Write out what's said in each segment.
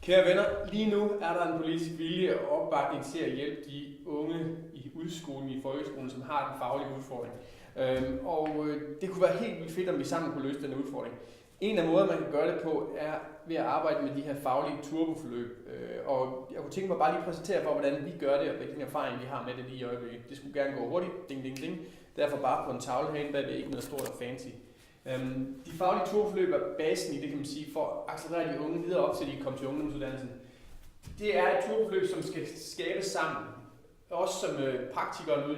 Kære venner, lige nu er der en politisk vilje og opbakning til at hjælpe de unge i udskolingen i folkeskolen, som har den faglige udfordring. Det kunne være helt vildt fedt, om vi sammen kunne løse den udfordring. En af måderne, man kan gøre det på, er ved at arbejde med de her faglige turboforløb. Og jeg kunne tænke mig bare lige at præsentere for, hvordan vi gør det, og hvilken erfaring vi har med det lige i øjeblikket. Det skulle gerne gå hurtigt, ding ding ding. Derfor bare på en tavle herinde bagved, ikke noget stort og fancy. De faglige turboforløb er basen i det, kan man sige, for at accelerere de unge videre op til de kommer til ungdomsuddannelsen. Det er et turboforløb, som skal skabes sammen. Også som praktikere ude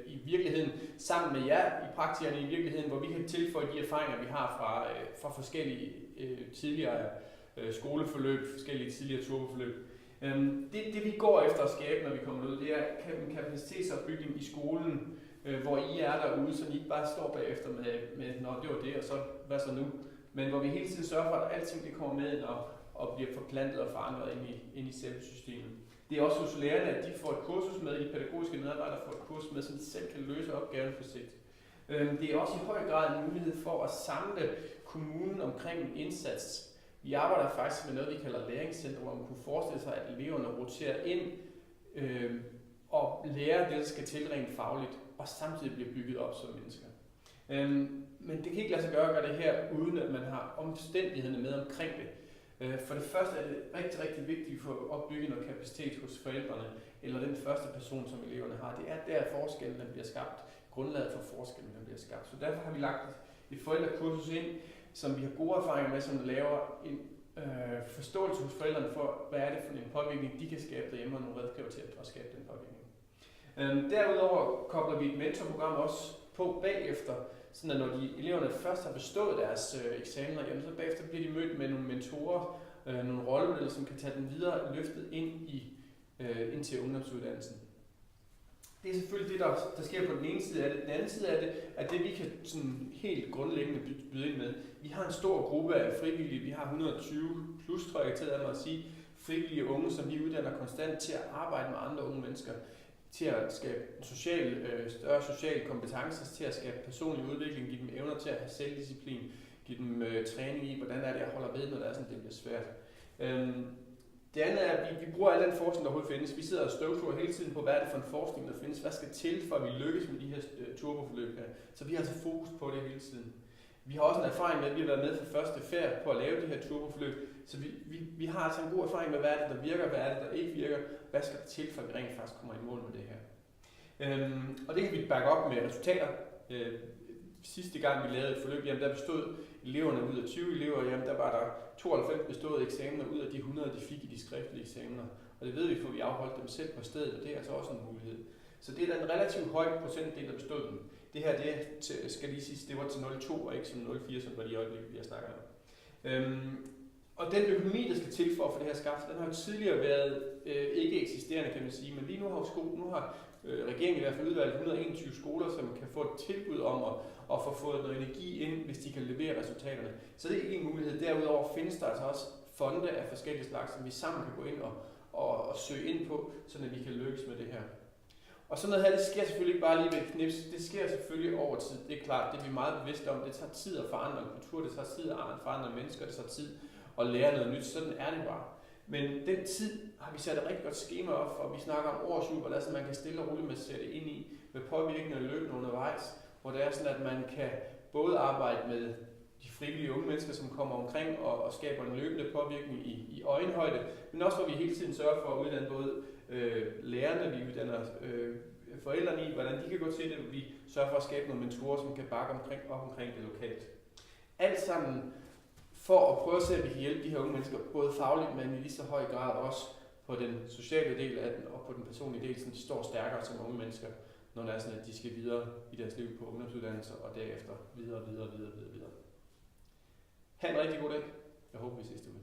i virkeligheden, sammen med jer i praktikerne i virkeligheden, hvor vi kan tilføje de erfaringer, vi har fra forskellige tidligere skoleforløb, forskellige tidligere turboforløb. Det vi går efter at skabe, når vi kommer ud, det er en kapacitetsopbygning i skolen, hvor I er derude, så I ikke bare står bagefter med nå, det var det, og så hvad så nu? Men hvor vi hele tiden sørger for, at alting det kommer med og bliver forplantet og forandret ind i selve systemet. Det er også hos lærerne, at de får et kursus med, de pædagogiske medarbejdere får et kursus med, så de selv kan løse opgaven på sigt. Det er også i høj grad en mulighed for at samle kommunen omkring en indsats. Vi arbejder faktisk med noget, vi kalder læringscenter, hvor man kunne forestille sig, at eleverne roterer ind og lærer det, der skal til rent fagligt, og samtidig bliver bygget op som mennesker. Men det kan ikke lade sig gøre at gøre det her, uden at man har omstændighederne med omkring det. For det første er det rigtig, rigtig vigtigt for at opbygge noget kapacitet hos forældrene, eller den første person, som eleverne har. Det er der forskellen, der bliver skabt. Grundlaget for forskellen, der bliver skabt. Så derfor har vi lagt et forældrekursus ind, som vi har gode erfaringer med, som laver en forståelse hos forældrene for, hvad er det for en påvirkning, de kan skabe derhjemme, og nogle redskaber til at skabe den påvirkning. Derudover kobler vi et mentorprogram også på bagefter, sådan at når eleverne først har bestået deres eksamener, jamen så bagefter bliver de mødt med nogle mentorer, nogle rollemodeller, som kan tage den videre løftet ind til ungdomsuddannelsen. Det er selvfølgelig det, der sker på den ene side af det. Den anden side af det er det, vi kan sådan helt grundlæggende byde ind med. Vi har en stor gruppe af frivillige, vi har 120 plus, tror jeg, til at sige, frivillige unge, som vi uddanner konstant til at arbejde med andre unge mennesker, til at skabe større sociale kompetencer, til at skabe personlig udvikling, give dem evner til at have selvdisciplin, give dem træning i, hvordan er det, jeg holder ved, når det er sådan, det bliver svært. Det andet er, at vi bruger al den forskning, der overhovedet findes. Vi sidder og støvsuger hele tiden på, hvad er det for en forskning, der findes, hvad skal til, for at vi lykkes med de her turboforløb her. Så vi har altså fokus på det hele tiden. Vi har også en erfaring med, at vi har været med fra første færd på at lave de her turboforløb, så vi har altså en god erfaring med, hvad er det, der virker, hvad er det, der ikke virker, hvad skal der til, for at vi rent faktisk kommer i mål med det her. Og det kan vi bakke op med resultater. Sidste gang vi lavede et forløb, jamen der bestod eleverne ud af 20 elever, jamen der var der 92 beståede eksamener ud af de 100, de fik i de skriftlige eksamener. Og det ved vi, for vi afholdt dem selv på stedet, og det er altså også en mulighed. Så det er da en relativt høj procentdel, der bestod dem. Det her, det skal lige sige, det var til 0,2 og ikke som 0,4, som var de øjeblik, vi har snakket om. Og den økonomi, der skal til for det her skabt, den har jo tidligere været ikke eksisterende, kan man sige, men lige nu har regeringen i hvert fald udvalgt 121 skoler, som kan få et tilbud om at få fået noget energi ind, hvis de kan levere resultaterne. Så det er en mulighed. Derudover findes der altså også fonde af forskellige slags, som vi sammen kan gå ind og søge ind på, så vi kan lykkes med det her. Og sådan noget her, det sker selvfølgelig ikke bare lige ved et knips. Det sker selvfølgelig over tid. Det er klart, det er vi meget bevidste om. Det tager tid at forandre en kultur, det tager tid at forandre mennesker, det tager tid at lære noget nyt. Sådan er det bare. Men den tid har vi sat et rigtig godt skema op for. Vi snakker om årshjul, hvor det er sådan, man kan stille og roligt med at sætte ind i, med påvirkning og løbende undervejs. Hvor det er sådan, at man kan både arbejde med de frivillige unge mennesker, som kommer omkring og skaber en løbende påvirkning i øjenhøjde, men også hvor vi hele tiden sørger for at uddanne både lærerne, vi uddanner forældrene i, hvordan de kan gå til det, og vi sørger for at skabe nogle mentorer, som kan bakke op omkring det lokalt. Alt sammen for at prøve at se, at vi kan hjælpe de her unge mennesker, både fagligt, men i lige så høj grad også på den sociale del af den, og på den personlige del, så de står stærkere som unge mennesker, når det er sådan, at de skal videre i deres liv på ungdomsuddannelser, og derefter videre. Ha' en rigtig god dag. Jeg håber, vi ses derude.